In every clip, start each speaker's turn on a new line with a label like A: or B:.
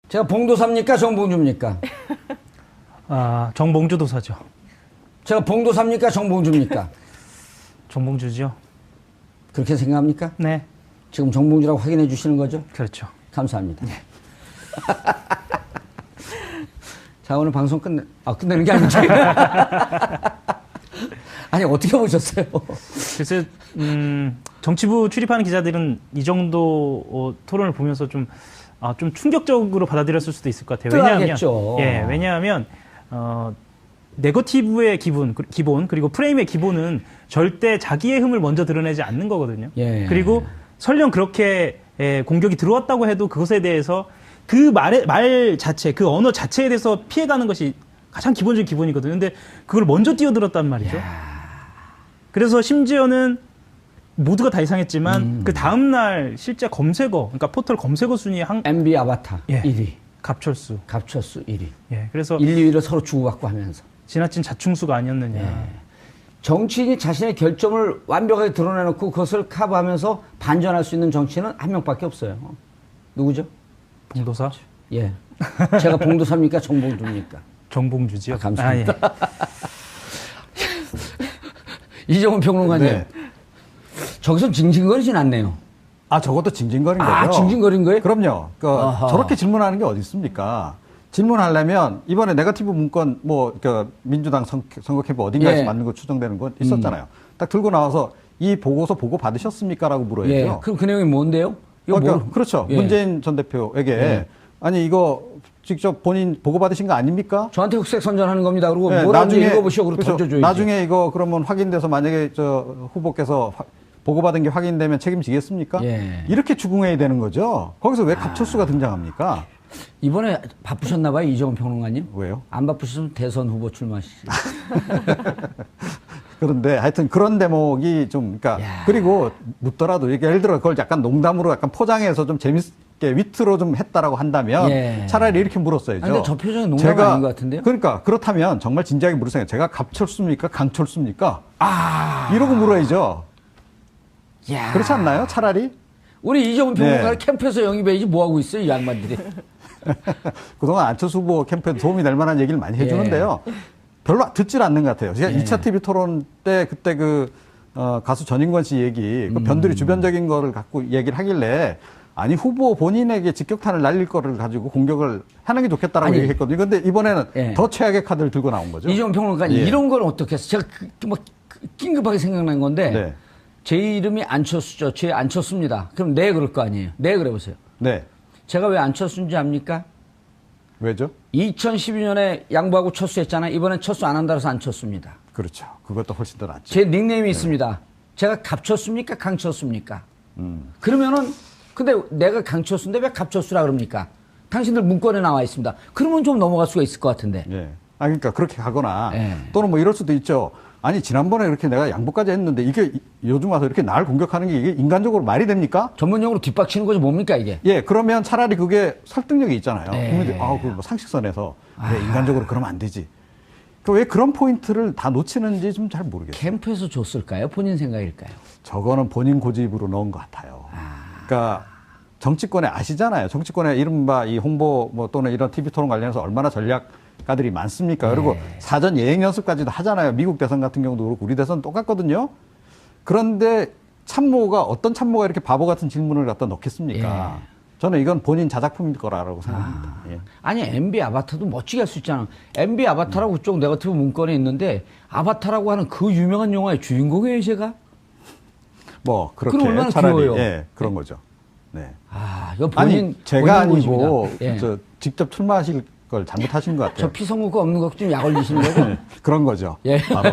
A: 제가 봉도사입니까? 정봉주입니까?
B: 아, 정봉주 도사죠.
A: 제가 봉도사입니까? 정봉주입니까?
B: 정봉주죠.
A: 그렇게 생각합니까?
B: 네.
A: 지금 정봉주라고 확인해 주시는 거죠?
B: 그렇죠.
A: 감사합니다. 자, 오늘 방송 끝내는 게 아니죠. 아니, 어떻게 보셨어요?
B: 글쎄, 정치부 출입하는 기자들은 이 정도 토론을 보면서 좀 충격적으로 받아들였을 수도 있을 것 같아요. 왜냐하면, 네거티브의 기본, 그리고 프레임의 기본은 절대 자기의 흠을 먼저 드러내지 않는 거거든요.
A: 예.
B: 그리고 설령 그렇게 공격이 들어왔다고 해도 그것에 대해서 그 말 자체, 그 언어 자체에 대해서 피해가는 것이 가장 기본적인 기본이거든요. 근데 그걸 먼저 뛰어들었단 말이죠. 그래서 심지어는 모두가 다 이상했지만 그 다음날 실제 검색어, 그러니까 포털 검색어 순위
A: MB 아바타
B: 예.
A: 1위.
B: 갑철수
A: 1위.
B: 예. 그래서
A: 1, 2위를 서로 주고받고 하면서.
B: 지나친 자충수가 아니었느냐.
A: 예. 정치인이 자신의 결점을 완벽하게 드러내놓고 그것을 커버하면서 반전할 수 있는 정치인은 한 명밖에 없어요. 누구죠?
B: 봉도사?
A: 예. 제가 봉도사입니까? 정봉주입니까?
B: 정봉주지요.
A: 감사합니다. 이정훈 평론가님.
C: 네.
A: 저기서 징징거리진 않네요.
C: 아, 저것도 징징거린 거죠?
A: 아, 징징거린 거예요?
C: 그럼요. 저렇게 질문하는 게 어디 있습니까? 질문하려면 이번에 네거티브 문건 민주당 선거 캠프 어딘가에서
A: 예.
C: 만든 거 추정되는 건 있었잖아요. 딱 들고 나와서 이 보고서 보고 받으셨습니까? 라고 물어야죠.
A: 예. 그럼 그 내용이 뭔데요? 이거
C: 그렇죠.
A: 예.
C: 문재인 전 대표에게 아니 이거 직접 본인 보고 받으신 거 아닙니까?
A: 저한테 흑색 선전하는 겁니다. 그리고
C: 네,
A: 뭐라도 읽어보시오. 그리고
C: 그렇죠.
A: 던져줘야지.
C: 나중에 이거 그러면 확인돼서 만약에 후보께서 보고받은 게 확인되면 책임지겠습니까?
A: 예.
C: 이렇게 추궁해야 되는 거죠. 거기서 왜 갑철수가 등장합니까?
A: 이번에 바쁘셨나 봐요. 이정훈 평론가님.
C: 왜요?
A: 안 바쁘시면 대선 후보 출마하시죠.
C: 그런데 하여튼 그런 대목이 좀, 그러니까, 그리고 묻더라도, 예를 들어 그걸 약간 농담으로 약간 포장해서 좀 재밌게 위트로 좀 했다라고 한다면
A: 예.
C: 차라리 이렇게 물었어야죠.
A: 근데 저 표정이 농담 아닌 것 같은데요?
C: 그러니까 그렇다면 정말 진지하게 물으세요. 제가 갑철수입니까? 강철수입니까? 이러고 물어야죠.
A: 야.
C: 그렇지 않나요? 차라리?
A: 우리 이정훈 평론가를
C: 네.
A: 캠프에서 영입해야지 뭐 하고 있어요, 이 양반들이.
C: 그동안 안철수 후보 캠프에 도움이 될 만한 얘기를 많이 해주는데요. 별로 듣질 않는 것 같아요. 제가 2차 TV 토론 때 그때 가수 전인권 씨 얘기, 그 변두리 주변적인 거를 갖고 얘기를 하길래 아니, 후보 본인에게 직격탄을 날릴 거를 가지고 공격을 하는 게 좋겠다라고 얘기했거든요. 근데 이번에는 더 최악의 카드를 들고 나온 거죠.
A: 이정훈 평론가님, 이런 건 어떻게 했어요? 제가 긴급하게 생각난 건데,
C: 네.
A: 제 이름이 안철수죠. 제 안철수입니다. 그럼 네, 그럴 거 아니에요. 네, 그래 보세요.
C: 네.
A: 제가 왜 안철수인지 압니까?
C: 왜죠?
A: 2012년에 양보하고 철수했잖아요. 이번엔 철수 안 한다 해서 안철수입니다.
C: 그렇죠. 그것도 훨씬 더 낫죠.
A: 제 닉네임이 있습니다. 제가 갑철수입니까? 강철수입니까? 그러면은, 근데 내가 강철수인데 왜 갑철수라 그럽니까? 당신들 문건에 나와 있습니다. 그러면 좀 넘어갈 수가 있을 것 같은데.
C: 예. 그러니까 그렇게 가거나
A: 예.
C: 또는 뭐 이럴 수도 있죠. 아니, 지난번에 이렇게 내가 양보까지 했는데 이게 요즘 와서 이렇게 날 공격하는 게 이게 인간적으로 말이 됩니까?
A: 전문용어로 뒷박치는 거지 뭡니까 이게?
C: 예, 그러면 차라리 그게 설득력이 있잖아요.
A: 네.
C: 국민들이, 그거 뭐 상식선에서 왜 인간적으로 그러면 안 되지. 왜 그런 포인트를 다 놓치는지 좀 잘 모르겠어요.
A: 캠프에서 줬을까요? 본인 생각일까요?
C: 저거는 본인 고집으로 넣은 것 같아요. 그러니까 정치권에 아시잖아요. 정치권에 이른바 이 홍보 뭐 또는 이런 TV 토론 관련해서 얼마나 전략가들이 많습니까? 그리고 사전 예행 연습까지도 하잖아요. 미국 대선 같은 경우도 그렇고 우리 대선 똑같거든요. 그런데 참모가 어떤 참모가 이렇게 바보 같은 질문을 갖다 넣겠습니까? 저는 이건 본인 자작품일 거라고 생각합니다. 예.
A: 아니 MB 아바타도 멋지게 할 수 있잖아. MB 아바타라고 그쪽 네거티브 문건에 있는데 아바타라고 하는 그 유명한 영화의 주인공이에요, 제가.
C: 뭐 그렇게
A: 그럼 얼마나
C: 차라리
A: 귀여워요.
C: 예, 그런 거죠. 네.
A: 이거 본인
C: 아니 제가
A: 본인
C: 아니고
A: 고집이다. 예.
C: 저 직접 출마하실 걸 잘못하신 것 같아요.
A: 저 피성구가 없는 것 좀 약 올리시는 거죠?
C: 그런 거죠.
A: 예.
C: 바로.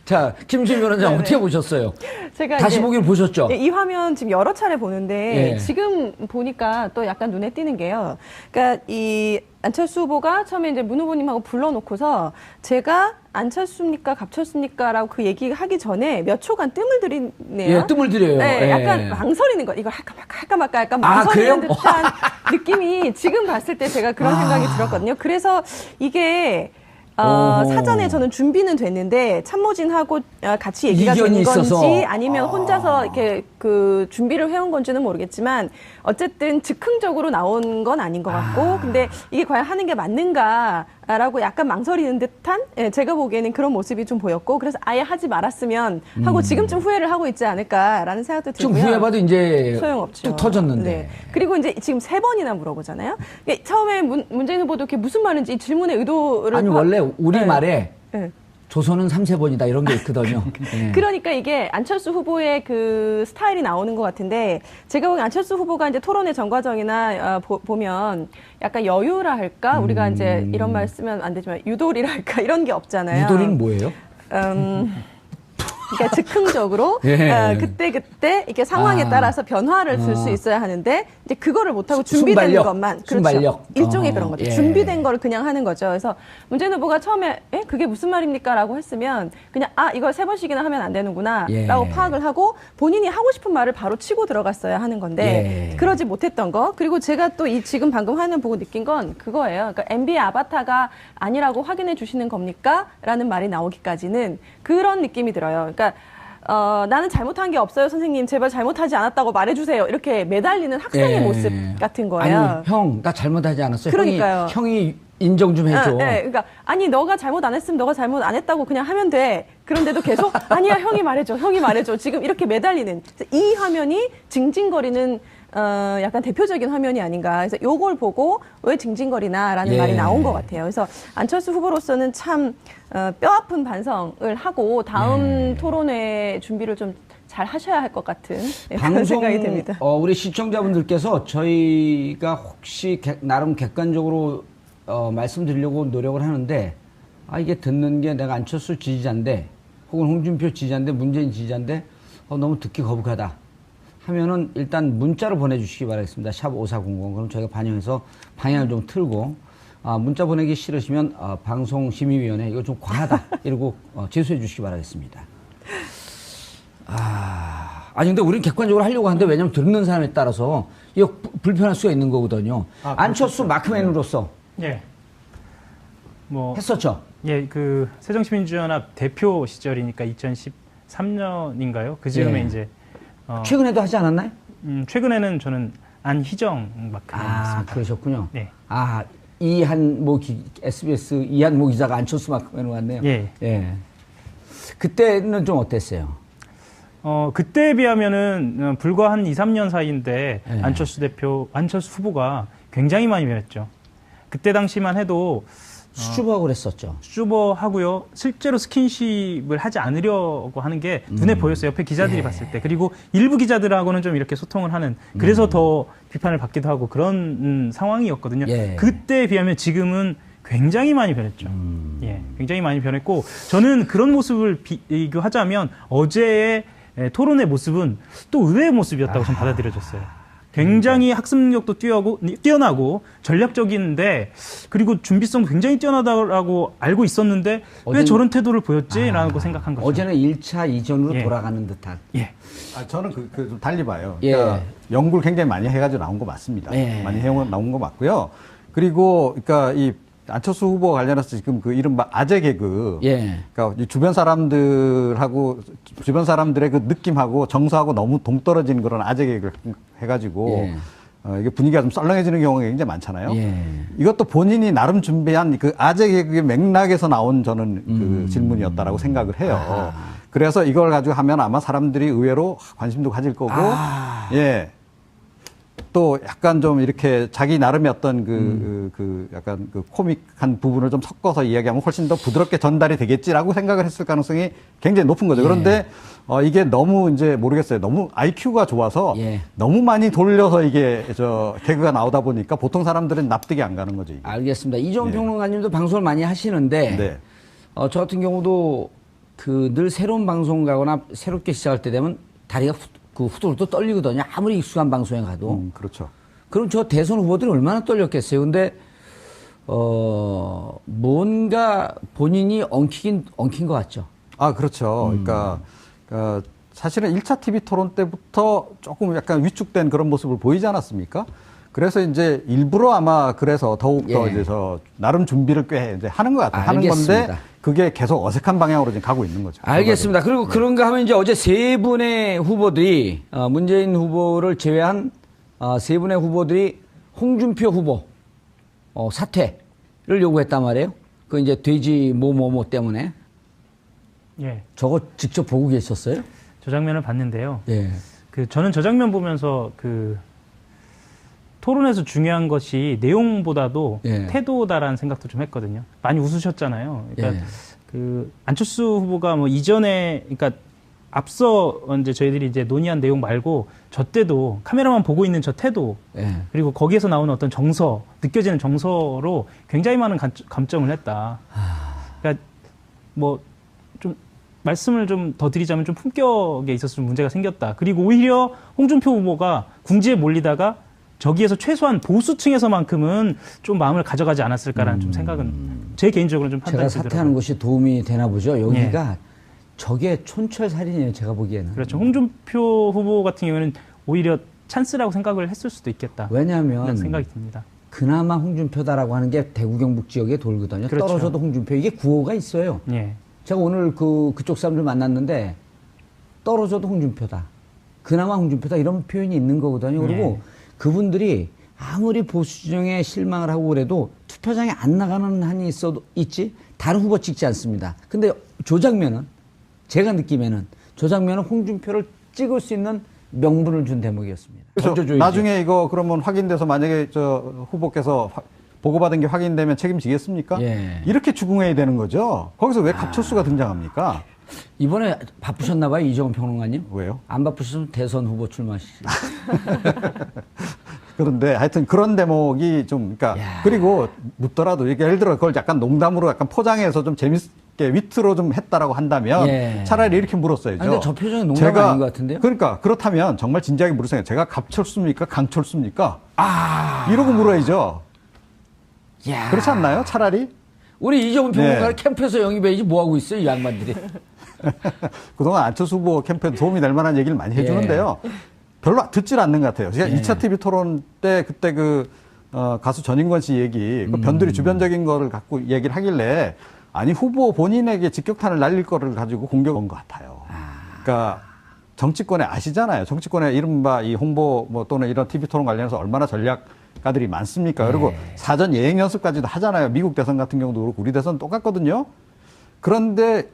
A: 자, 김수희 변호사 어떻게 보셨어요?
D: 제가
A: 다시
D: 이제
A: 보기를 보셨죠?
D: 이 화면 지금 여러 차례 보는데
A: 예.
D: 지금 보니까 또 약간 눈에 띄는 게요. 그러니까 이 안철수 후보가 처음에 이제 문 후보님하고 불러놓고서 제가 안철수입니까 갑철수입니까라고 그 얘기하기 전에 몇 초간 뜸을 들이네요.
A: 예, 뜸을 들여요.
D: 네,
A: 예.
D: 약간 망설이는 거. 이걸 할까 말까 약간
A: 아,
D: 망설이는
A: 그래요?
D: 듯한 느낌이 지금 봤을 때 제가 그런 생각이 들었거든요. 그래서 이게
A: 오호.
D: 사전에 저는 준비는 됐는데 참모진하고 같이 얘기가
A: 이견이
D: 된 건지
A: 있어서.
D: 아니면 혼자서 이렇게 그 준비를 해온 건지는 모르겠지만 어쨌든 즉흥적으로 나온 건 아닌 것 같고 근데 이게 과연 하는 게 맞는가라고 약간 망설이는 듯한 제가 보기에는 그런 모습이 좀 보였고 그래서 아예 하지 말았으면 하고 지금쯤 후회를 하고 있지 않을까라는 생각도
A: 지금
D: 들고요.
A: 후회해봐도 이제
D: 소용없죠.
A: 뚝 터졌는데.
D: 네. 그리고 이제 지금 3번이나 물어보잖아요. 이게 처음에 문재인 후보도 이렇게 무슨 말인지 이 질문의 의도를
A: 아니 원래 우리
D: 네.
A: 말에
D: 네.
A: 조선은 3세번이다 이런 게 있거든요. 예.
D: 그러니까 이게 안철수 후보의 그 스타일이 나오는 것 같은데 제가 보기엔 안철수 후보가 이제 토론회 전 과정이나 보면 약간 여유라 할까 우리가 이제 이런 말 쓰면 안 되지만 유도리라 할까 이런 게 없잖아요.
A: 유도리는 뭐예요?
D: 그러니까 즉흥적으로
A: 예.
D: 그때 이렇게 상황에 따라서 변화를 줄 수 있어야 하는데 이제 그거를 못하고 준비된
A: 순발력.
D: 것만 그렇죠.
A: 순발력.
D: 일종의 그런 거죠.
A: 예.
D: 준비된 걸 그냥 하는 거죠. 그래서 문재인 후보가 처음에 그게 무슨 말입니까라고 했으면 그냥 이걸 3번씩이나 하면 안 되는구나라고
A: 예.
D: 파악을 하고 본인이 하고 싶은 말을 바로 치고 들어갔어야 하는 건데
A: 예.
D: 그러지 못했던 거. 그리고 제가 또 이 지금 방금 화면 보고 느낀 건 그거예요. 그러니까 MB 아바타가 아니라고 확인해 주시는 겁니까? 라는 말이 나오기까지는 그런 느낌이 들어요. 그러니까 나는 잘못한 게 없어요, 선생님. 제발 잘못하지 않았다고 말해주세요. 이렇게 매달리는 학생의
A: 예.
D: 모습 같은 거예요.
A: 아니 형 나 잘못하지 않았어요.
D: 그러니까요.
A: 형이 인정 좀 해줘.
D: 그러니까 아니 너가 잘못 안 했으면 너가 잘못 안 했다고 그냥 하면 돼. 그런데도 계속 아니야 형이 말해줘. 지금 이렇게 매달리는 이 화면이 징징거리는 약간 대표적인 화면이 아닌가. 그래서 요걸 보고 왜 징징거리나라는
A: 예.
D: 말이 나온 것 같아요. 그래서 안철수 후보로서는 참 뼈아픈 반성을 하고 다음 토론회 준비를 좀 잘 하셔야 할 것 같은 그런
A: 방송
D: 생각이 듭니다.
A: 우리 시청자분들께서 저희가 혹시 나름 객관적으로 말씀드리려고 노력을 하는데 이게 듣는 게 내가 안철수 지지자인데 혹은 홍준표 지지자인데 문재인 지지자인데 너무 듣기 거북하다 하면은 일단 문자로 보내주시기 바라겠습니다. 샵 5400. 그럼 저희가 반영해서 방향을 좀 틀고 문자 보내기 싫으시면 방송심의위원회 이거 좀 과하다 이러고 제소해 주시기 바라겠습니다. 아니 근데 우리는 객관적으로 하려고 하는데 왜냐면 듣는 사람에 따라서 이거 불편할 수가 있는 거거든요. 안철수 마크맨으로서
B: 예. 뭐
A: 했었죠.
B: 예, 그 새정치민주연합 대표 시절이니까 2013년인가요? 그 즈음에
A: 예.
B: 이제
A: 최근에도 하지 않았나요?
B: 최근에는 저는 안희정 마크맨이었습니다.
A: 그러셨군요.
B: 네.
A: 이한모 SBS 이한모 기자가 안철수 마크맨으로 왔네요.
B: 예.
A: 그때는 좀 어땠어요?
B: 그때에 비하면은 불과 한 2, 3년 사이인데
A: 예.
B: 안철수 후보가 굉장히 많이 변했죠. 그때 당시만 해도
A: 수줍어하고 그랬었죠.
B: 수줍어하고요. 실제로 스킨십을 하지 않으려고 하는 게 눈에 보였어요. 옆에 기자들이 봤을 때. 그리고 일부 기자들하고는 좀 이렇게 소통을 하는 그래서 더 비판을 받기도 하고 그런 상황이었거든요.
A: 예.
B: 그때에 비하면 지금은 굉장히 많이 변했죠. 예, 굉장히 많이 변했고 저는 그런 모습을 비교하자면 어제의 토론의 모습은 또 의외의 모습이었다고 저는 받아들여졌어요. 굉장히 학습력도 뛰어나고 전략적인데 그리고 준비성도 굉장히 뛰어나다고 알고 있었는데 왜 저런 태도를 보였지라고 생각한 거죠.
A: 어제는 1차 이전으로
B: 예.
A: 돌아가는 듯한.
B: 예.
C: 저는 좀 달리 봐요.
A: 예.
C: 그러니까 연구를 굉장히 많이 해가지고 나온 거 맞습니다.
A: 예.
C: 많이 나온 거 맞고요. 그리고 그러니까 이 안철수 후보 관련해서 지금 그 이른바 아재 개그.
A: 예.
C: 그러니까 주변 사람들의 그 느낌하고 정서하고 너무 동떨어지는 그런 아재 개그를 해가지고
A: 예.
C: 이게 분위기가 좀 썰렁해지는 경우가 굉장히 많잖아요.
A: 예.
C: 이것도 본인이 나름 준비한 그 아재 개그의 맥락에서 나온 저는 그 질문이었다라고 생각을 해요. 그래서 이걸 가지고 하면 아마 사람들이 의외로 관심도 가질 거고, 예. 또 약간 좀 이렇게 자기 나름의 어떤 약간 그 코믹한 부분을 좀 섞어서 이야기하면 훨씬 더 부드럽게 전달이 되겠지라고 생각을 했을 가능성이 굉장히 높은 거죠. 그런데 이게 너무 이제 모르겠어요. 너무 IQ가 좋아서
A: 예.
C: 너무 많이 돌려서 이게 개그가 나오다 보니까 보통 사람들은 납득이 안 가는 거죠. 이게.
A: 알겠습니다. 이종 평론가님도 방송을 많이 하시는데
C: 네.
A: 저 같은 경우도 늘 새로운 방송 가거나 새롭게 시작할 때 되면 다리가 후들후들 떨리거든요. 아무리 익숙한 방송에 가도.
C: 그렇죠.
A: 그럼 저 대선 후보들이 얼마나 떨렸겠어요. 근데 뭔가 본인이 엉킨 것 같죠.
C: 그렇죠. 그러니까 사실은 1차 TV 토론 때부터 조금 약간 위축된 그런 모습을 보이지 않았습니까? 그래서 이제 일부러 아마 그래서 더욱 더
A: 예.
C: 이제 나름 준비를 꽤 이제 하는 것 같아요. 하는
A: 알겠습니다.
C: 건데 그게 계속 어색한 방향으로 지금 가고 있는 거죠.
A: 알겠습니다. 그리고 그런가 하면 이제 어제 세 분의 후보들이 문재인 후보를 제외한 세 분의 후보들이 홍준표 후보 사퇴를 요구했단 말이에요. 그 이제 돼지 뭐뭐뭐 때문에
B: 예,
A: 저거 직접 보고 계셨어요?
B: 저 장면을 봤는데요.
A: 예.
B: 저는 저 장면 보면서 토론에서 중요한 것이 내용보다도
A: 예.
B: 태도다라는 생각도 좀 했거든요. 많이 웃으셨잖아요. 그러니까
A: 예.
B: 안철수 후보가 뭐 이전에, 그러니까 앞서 이제 저희들이 이제 논의한 내용 말고 저 때도 카메라만 보고 있는 저 태도,
A: 예.
B: 그리고 거기에서 나오는 어떤 정서, 느껴지는 정서로 굉장히 많은 감점을 했다. 그러니까 뭐 좀 말씀을 좀 더 드리자면 좀 품격에 있어서 좀 문제가 생겼다. 그리고 오히려 홍준표 후보가 궁지에 몰리다가 저기에서 최소한 보수층에서만큼은 좀 마음을 가져가지 않았을까라는 좀 생각은 제 개인적으로는 좀 판단이
A: 제가
B: 들더라고요.
A: 사퇴하는 것이 도움이 되나 보죠. 여기가 저게 촌철살인이에요. 제가 보기에는.
B: 그렇죠. 홍준표 후보 같은 경우에는 오히려 찬스라고 생각을 했을 수도 있겠다.
A: 왜냐하면
B: 라는 생각이 듭니다.
A: 그나마 홍준표다라고 하는 게 대구 경북 지역에 돌거든요.
B: 그렇죠.
A: 떨어져도 홍준표. 이게 구호가 있어요.
B: 예.
A: 제가 오늘 그쪽 사람들 만났는데 떨어져도 홍준표다. 그나마 홍준표다. 이런 표현이 있는 거거든요. 그리고 그분들이 아무리 보수진영에 실망을 하고 그래도 투표장에 안 나가는 한이 있지 다른 후보 찍지 않습니다. 근데 저 장면은 제가 느낌에는 저 장면은 홍준표를 찍을 수 있는 명분을 준 대목이었습니다.
C: 그래서
A: 던져줘야지.
C: 나중에 이거 그러면 확인돼서 만약에 저 후보께서 보고받은 게 확인되면 책임지겠습니까?
A: 예.
C: 이렇게 추궁해야 되는 거죠. 거기서 왜 갑철수가 등장합니까?
A: 이번에 바쁘셨나 봐요. 이정훈 평론가님.
C: 왜요?
A: 안 바쁘셨으면 대선 후보 출마하시죠.
C: 그런데 하여튼 그런 대목이 좀, 그러니까,
A: 야.
C: 그리고 묻더라도, 이게 예를 들어 그걸 약간 농담으로 약간 포장해서 좀 재밌게 위트로 좀 했다라고 한다면
A: 예.
C: 차라리 이렇게 물었어야죠.
A: 근데 저 표정이 농담 아닌 것 같은데요?
C: 그러니까 그렇다면 정말 진지하게 물으세요. 제가 갑철수입니까? 강철수입니까? 이러고 물어야죠.
A: 야.
C: 그렇지 않나요? 차라리?
A: 우리 이정훈 평론가를
C: 네.
A: 캠프에서 영입해야지 뭐 하고 있어요, 이 양반들이.
C: 그동안 안철수 후보 캠프에 도움이 될 만한 얘기를 많이 해주는데요. 별로 듣질 않는 것 같아요. 제가 2차 TV 토론 때 그때 가수 전인권 씨 얘기, 그 변두리 주변적인 거를 갖고 얘기를 하길래 아니 후보 본인에게 직격탄을 날릴 거를 가지고 공격한 것 같아요. 그러니까 정치권에 아시잖아요. 정치권에 이른바 이 홍보 뭐 또는 이런 TV 토론 관련해서 얼마나 전략가들이 많습니까? 그리고 사전 예행 연습까지도 하잖아요. 미국 대선 같은 경우도 그렇고 우리 대선 똑같거든요. 그런데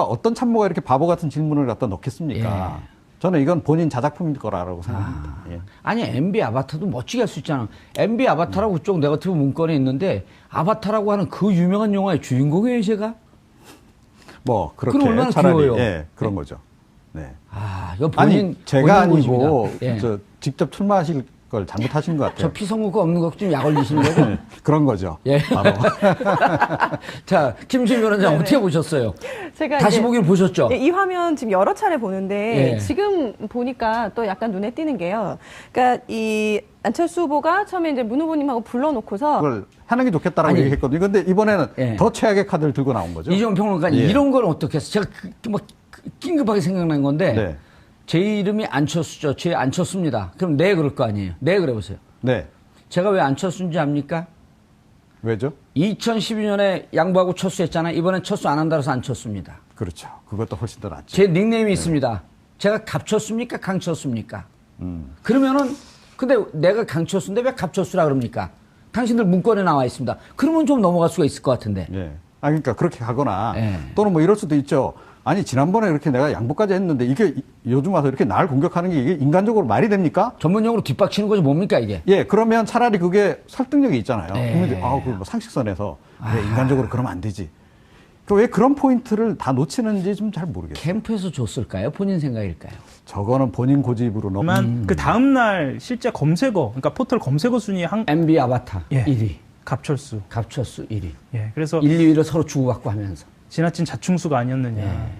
C: 어떤 참모가 이렇게 바보 같은 질문을 갖다 넣겠습니까? 저는 이건 본인 자작품일 거라고 생각합니다. 예.
A: 아니, MB 아바타도 멋지게 할 수 있잖아. MB 아바타라고 그쪽 네거티브 문건에 있는데 아바타라고 하는 그 유명한 영화의 주인공이에요, 제가?
C: 뭐
A: 그럼
C: 그렇게
A: 얼마나
C: 차라리
A: 귀여워요.
C: 예, 그런 거죠. 네.
A: 이거 본인,
C: 아니 제가
A: 본인
C: 아니고
A: 모습이다. 예.
C: 저 직접 출마하실 걸 잘못하신 것 같아요.
A: 저 피성구가 없는 거 좀 약 올리시는 거고.
C: 그런 거죠.
A: 예.
C: 바로.
A: 자, 김수희 변호사님 어떻게 보셨어요?
D: 제가
A: 다시
D: 이제
A: 보기를 보셨죠?
D: 이 화면 지금 여러 차례 보는데
A: 예.
D: 지금 보니까 또 약간 눈에 띄는 게요. 그러니까 이 안철수 후보가 처음에 이제 문 후보님하고 불러놓고서
C: 그걸 하는 게 좋겠다라고
A: 아니.
C: 얘기했거든요. 근데 이번에는
A: 예.
C: 더 최악의 카드를 들고 나온 거죠.
A: 이정훈 평론가님,
C: 예.
A: 이런 건 어떻게 했어요? 제가 긴급하게 생각난 건데,
C: 네.
A: 제 이름이 안철수죠. 제 안철수입니다. 그럼 네, 그럴 거 아니에요. 네, 그래 보세요.
C: 네.
A: 제가 왜 안철수인지 압니까?
C: 왜죠?
A: 2012년에 양보하고 철수했잖아요. 이번엔 철수 안 한다고 해서 안철수입니다.
C: 그렇죠. 그것도 훨씬 더 낫죠.
A: 제 닉네임이 있습니다. 제가 갑철수입니까? 강철수입니까? 그러면은, 근데 내가 강철수인데 왜 갑철수라 그럽니까? 당신들 문건에 나와 있습니다. 그러면 좀 넘어갈 수가 있을 것 같은데.
C: 예. 그러니까 그렇게 가거나
A: 예.
C: 또는 뭐 이럴 수도 있죠. 아니 지난번에 이렇게 내가 양보까지 했는데 이게 요즘 와서 이렇게 날 공격하는 게 이게 인간적으로 말이 됩니까?
A: 전문용어로 뒷박치는 거지 뭡니까 이게?
C: 예, 그러면 차라리 그게 설득력이 있잖아요.
A: 예.
C: 국민들이 그뭐 상식선에서 그래, 인간적으로 그러면 안 되지. 왜 그런 포인트를 다 놓치는지 좀 잘 모르겠어요.
A: 캠프에서 줬을까요? 본인 생각일까요?
C: 저거는 본인 고집으로 너무
B: 하지만 그 다음 날 실제 검색어, 그러니까 포털 검색어 순위
A: MB 아바타
B: 예.
A: 1위,
B: 갑철수.
A: 갑철수 1위.
B: 예. 그래서
A: 1, 2위를 서로 주고받고 하면서.
B: 지나친 자충수가 아니었느냐.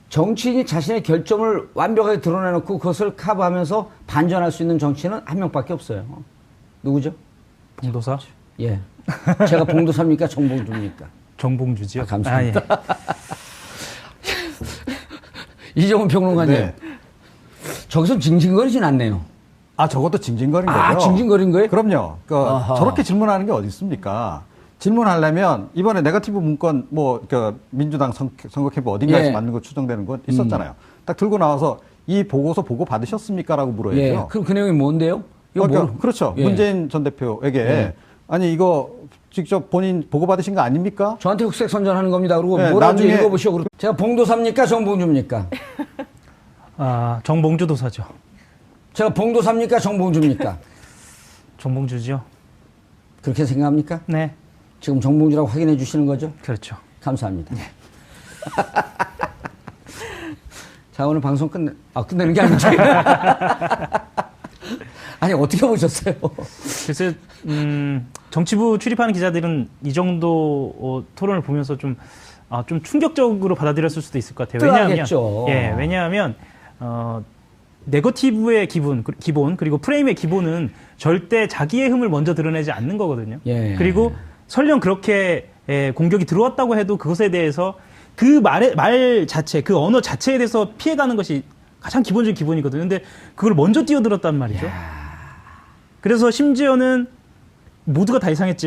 A: 정치인이 자신의 결점을 완벽하게 드러내놓고 그것을 커버하면서 반전할 수 있는 정치인은 한 명밖에 없어요. 누구죠?
B: 봉도사?
A: 예. 제가 봉도사입니까? 정봉주입니까?
B: 정봉주지요.
A: 감사합니다.
B: 아,
A: 이정훈 평론가님.
C: 네.
A: 저기서 징징거리진 않네요.
C: 아, 저것도 징징거린 거죠.
A: 아, 징징거린 거예요?
C: 그럼요.
A: 아하.
C: 저렇게 질문하는 게 어디 있습니까? 질문하려면 이번에 네거티브 문건 민주당 선거 캠프 어딘가에서
A: 예.
C: 만든 거 추정되는 건 있었잖아요. 딱 들고 나와서 이 보고서 보고 받으셨습니까라고 물어야죠.
A: 예. 그럼 그 내용이 뭔데요? 이거
C: 그렇죠.
A: 예.
C: 문재인 전 대표에게
A: 예.
C: 아니 이거 직접 본인 보고 받으신 거 아닙니까?
A: 저한테 흑색 선전하는 겁니다. 그리고
C: 네,
A: 뭐라도
C: 나중에-
A: 읽어보시오. 그리고 제가 봉도사입니까? 정봉주입니까?
B: 아, 정봉주 도사죠.
A: 제가 봉도사입니까? 정봉주입니까?
B: 정봉주죠.
A: 그렇게 생각합니까?
B: 네,
A: 지금 정봉주라고 확인해 주시는 거죠?
B: 그렇죠.
A: 감사합니다. 자, 오늘 방송 끝내는 게 아니죠. 아니, 어떻게 보셨어요?
B: 글쎄, 정치부 출입하는 기자들은 이 정도 토론을 보면서 좀 충격적으로 받아들였을 수도 있을 것 같아요.
A: 뜨하겠죠.
B: 왜냐하면 네거티브의 기본 그리고 프레임의 기본은 절대 자기의 흠을 먼저 드러내지 않는 거거든요.
A: 예.
B: 그리고 설령 그렇게 공격이 들어왔다고 해도 그것에 대해서 그 말 자체, 그 언어 자체에 대해서 피해가는 것이 가장 기본적인 기본이거든요. 근데 그걸 먼저 뛰어들었단 말이죠. 그래서 심지어는 모두가 다 이상했지.